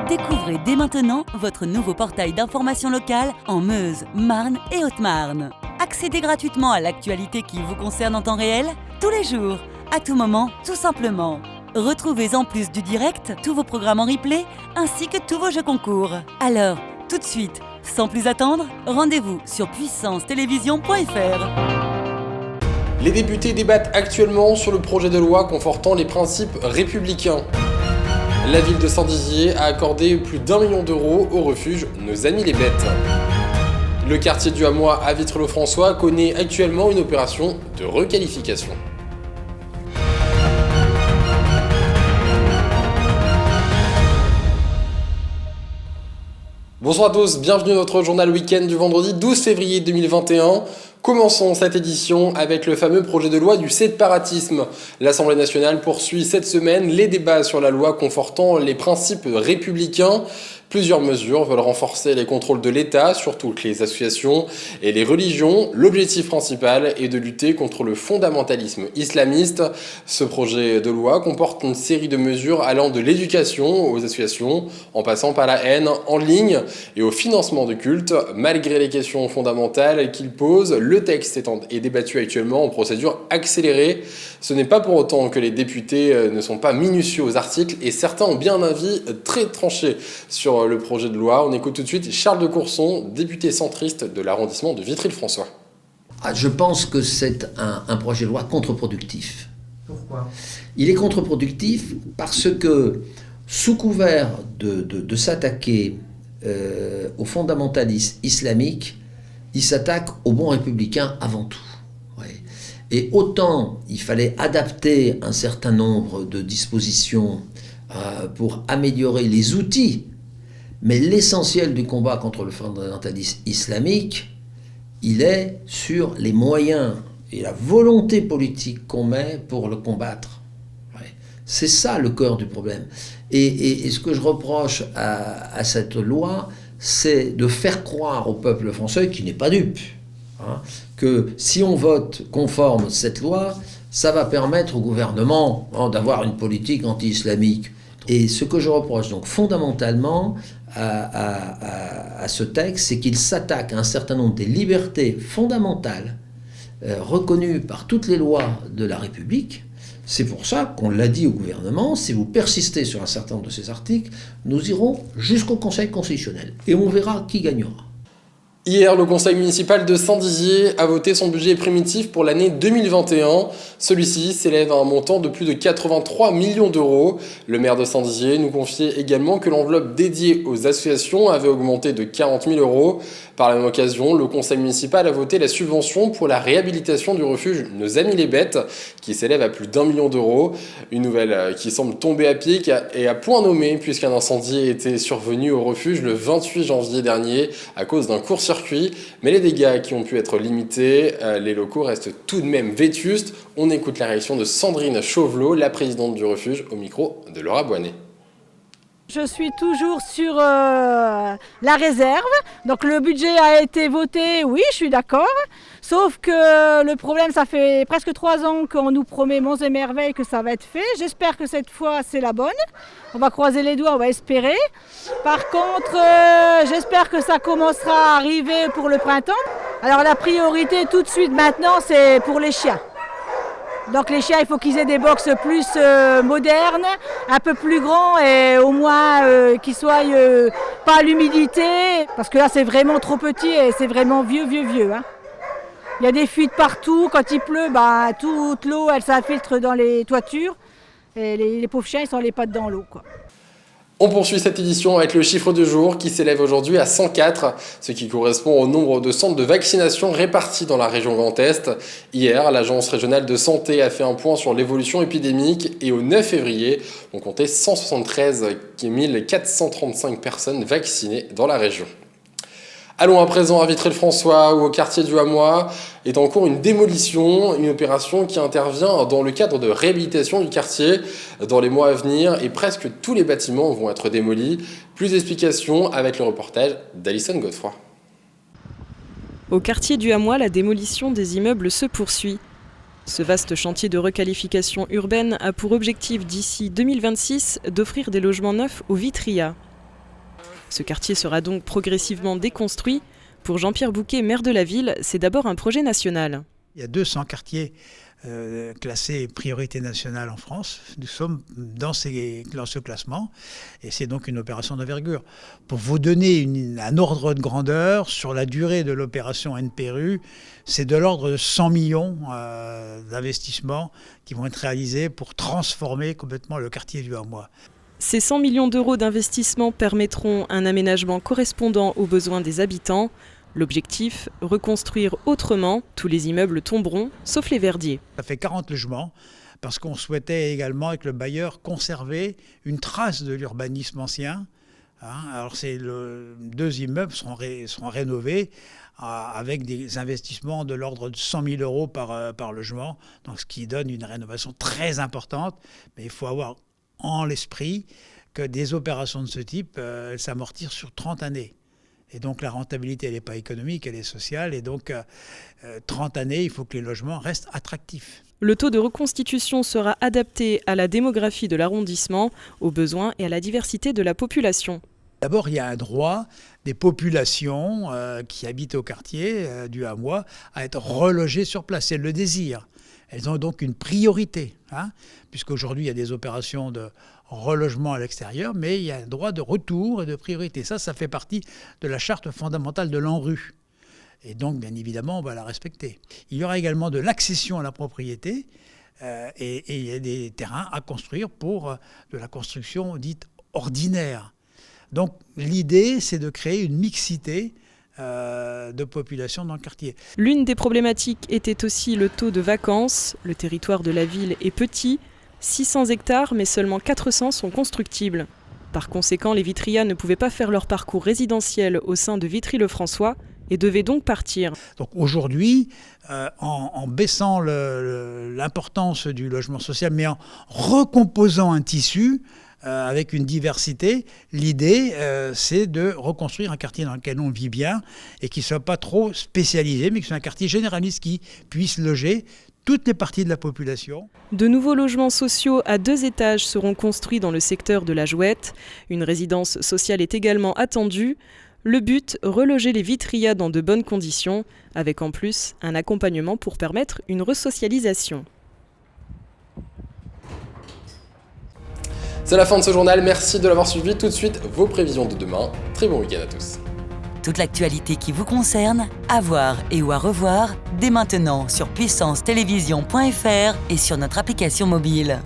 Découvrez dès maintenant votre nouveau portail d'information locale en Meuse, Marne et Haute-Marne. Accédez gratuitement à l'actualité qui vous concerne en temps réel, tous les jours, à tout moment, tout simplement. Retrouvez en plus du direct tous vos programmes en replay ainsi que tous vos jeux concours. Alors, tout de suite, sans plus attendre, rendez-vous sur puissancetélévision.fr. Les députés débattent actuellement sur le projet de loi confortant les principes républicains. La ville de Saint-Dizier a accordé plus d'1 million d'euros au refuge Nos Amis les Bêtes. Le quartier du Hamois à Vitry-le-François connaît actuellement une opération de requalification. Bonsoir à tous, bienvenue dans notre journal week-end du vendredi 12 février 2021. Commençons cette édition avec le fameux projet de loi du séparatisme. L'Assemblée nationale poursuit cette semaine les débats sur la loi confortant les principes républicains. Plusieurs mesures veulent renforcer les contrôles de l'État sur toutes les associations et les religions. L'objectif principal est de lutter contre le fondamentalisme islamiste. Ce projet de loi comporte une série de mesures allant de l'éducation aux associations, en passant par la haine en ligne et au financement de cultes. Malgré les questions fondamentales qu'il pose, le texte est débattu actuellement en procédure accélérée. Ce n'est pas pour autant que les députés ne sont pas minutieux aux articles et certains ont bien un avis très tranché sur le projet de loi. On écoute tout de suite Charles de Courson, député centriste de l'arrondissement de Vitry-le-François. Je pense que c'est un projet de loi contre-productif. Pourquoi ? Il est contre-productif parce que, sous couvert de s'attaquer aux fondamentalistes islamiques, il s'attaque aux bons républicains avant tout. Ouais. Et autant il fallait adapter un certain nombre de dispositions pour améliorer les outils, mais l'essentiel du combat contre le fondamentalisme islamique, il est sur les moyens et la volonté politique qu'on met pour le combattre. Ouais. C'est ça le cœur du problème. Et ce que je reproche à cette loi, c'est de faire croire au peuple français, qui n'est pas dupe, que si on vote conforme cette loi, ça va permettre au gouvernement d'avoir une politique anti-islamique. Et ce que je reproche donc fondamentalement à ce texte, c'est qu'il s'attaque à un certain nombre des libertés fondamentales reconnues par toutes les lois de la République. C'est pour ça qu'on l'a dit au gouvernement, si vous persistez sur un certain nombre de ces articles, nous irons jusqu'au Conseil constitutionnel et on verra qui gagnera. Hier, le conseil municipal de Saint-Dizier a voté son budget primitif pour l'année 2021. Celui-ci s'élève à un montant de plus de 83 millions d'euros. Le maire de Saint-Dizier nous confiait également que l'enveloppe dédiée aux associations avait augmenté de 40 000 euros. Par la même occasion, le conseil municipal a voté la subvention pour la réhabilitation du refuge Nos Amis les Bêtes, qui s'élève à plus d'1 million d'euros. Une nouvelle qui semble tomber à pic et à point nommé, puisqu'un incendie était survenu au refuge le 28 janvier dernier à cause d'un court-circuit. Mais les dégâts qui ont pu être limités, les locaux restent tout de même vétustes. On écoute la réaction de Sandrine Chauvelot, la présidente du refuge, au micro de Laura Boinet. Je suis toujours sur la réserve, donc le budget a été voté, oui je suis d'accord, sauf que le problème, ça fait presque 3 ans qu'on nous promet monts et merveilles que ça va être fait, j'espère que cette fois c'est la bonne, on va croiser les doigts, on va espérer. Par contre, j'espère que ça commencera à arriver pour le printemps. Alors la priorité tout de suite maintenant, c'est pour les chiens. Donc les chiens, il faut qu'ils aient des box plus modernes, un peu plus grands et au moins qu'ils soient pas à l'humidité. Parce que là, c'est vraiment trop petit et c'est vraiment vieux. Hein. Il y a des fuites partout. Quand il pleut, toute l'eau, elle s'infiltre dans les toitures. Et les pauvres chiens, ils sont les pattes dans l'eau, quoi. On poursuit cette édition avec le chiffre du jour qui s'élève aujourd'hui à 104, ce qui correspond au nombre de centres de vaccination répartis dans la région Grand Est. Hier, l'Agence régionale de santé a fait un point sur l'évolution épidémique et au 9 février, on comptait 173 435 personnes vaccinées dans la région. Allons à présent à Vitry-le-François où au quartier du Hamois est en cours une démolition, une opération qui intervient dans le cadre de réhabilitation du quartier. Dans les mois à venir et presque tous les bâtiments vont être démolis. Plus d'explications avec le reportage d'Alison Godefroy. Au quartier du Hamois, la démolition des immeubles se poursuit. Ce vaste chantier de requalification urbaine a pour objectif d'ici 2026 d'offrir des logements neufs aux Vitrias. Ce quartier sera donc progressivement déconstruit. Pour Jean-Pierre Bouquet, maire de la ville, c'est d'abord un projet national. Il y a 200 quartiers classés priorité nationale en France. Nous sommes dans ce classement et c'est donc une opération d'envergure. Pour vous donner un ordre de grandeur, sur la durée de l'opération NPRU, c'est de l'ordre de 100 millions d'investissements qui vont être réalisés pour transformer complètement le quartier du Hamois. Ces 100 millions d'euros d'investissement permettront un aménagement correspondant aux besoins des habitants. L'objectif, reconstruire autrement. Tous les immeubles tomberont, sauf les verdiers. Ça fait 40 logements, parce qu'on souhaitait également, avec le bailleur, conserver une trace de l'urbanisme ancien. Alors deux immeubles seront rénovés avec des investissements de l'ordre de 100 000 euros par logement, donc ce qui donne une rénovation très importante. Mais il faut avoir en l'esprit que des opérations de ce type s'amortissent sur 30 années. Et donc la rentabilité, elle n'est pas économique, elle est sociale. Et donc 30 années, il faut que les logements restent attractifs. Le taux de reconstitution sera adapté à la démographie de l'arrondissement, aux besoins et à la diversité de la population. D'abord, il y a un droit des populations qui habitent au quartier du Hamois à être relogées sur place. Elles le désirent. Elles ont donc une priorité, puisqu'aujourd'hui, il y a des opérations de relogement à l'extérieur, mais il y a un droit de retour et de priorité. Ça fait partie de la charte fondamentale de l'ANRU. Et donc, bien évidemment, on va la respecter. Il y aura également de l'accession à la propriété et il y a des terrains à construire pour de la construction dite ordinaire. Donc, l'idée, c'est de créer une mixité de population dans le quartier. L'une des problématiques était aussi le taux de vacances. Le territoire de la ville est petit, 600 hectares, mais seulement 400 sont constructibles. Par conséquent, les Vitrias ne pouvaient pas faire leur parcours résidentiel au sein de Vitry-le-François et devaient donc partir. Donc aujourd'hui, en baissant l'importance du logement social, mais en recomposant un tissu, avec une diversité, l'idée c'est de reconstruire un quartier dans lequel on vit bien et qui ne soit pas trop spécialisé, mais qui soit un quartier généraliste qui puisse loger toutes les parties de la population. De nouveaux logements sociaux à 2 étages seront construits dans le secteur de la Jouette. Une résidence sociale est également attendue. Le but, reloger les Vitrias dans de bonnes conditions, avec en plus un accompagnement pour permettre une resocialisation. C'est la fin de ce journal, merci de l'avoir suivi. Tout de suite, vos prévisions de demain. Très bon week-end à tous. Toute l'actualité qui vous concerne, à voir et ou à revoir dès maintenant sur puissancetélévision.fr et sur notre application mobile.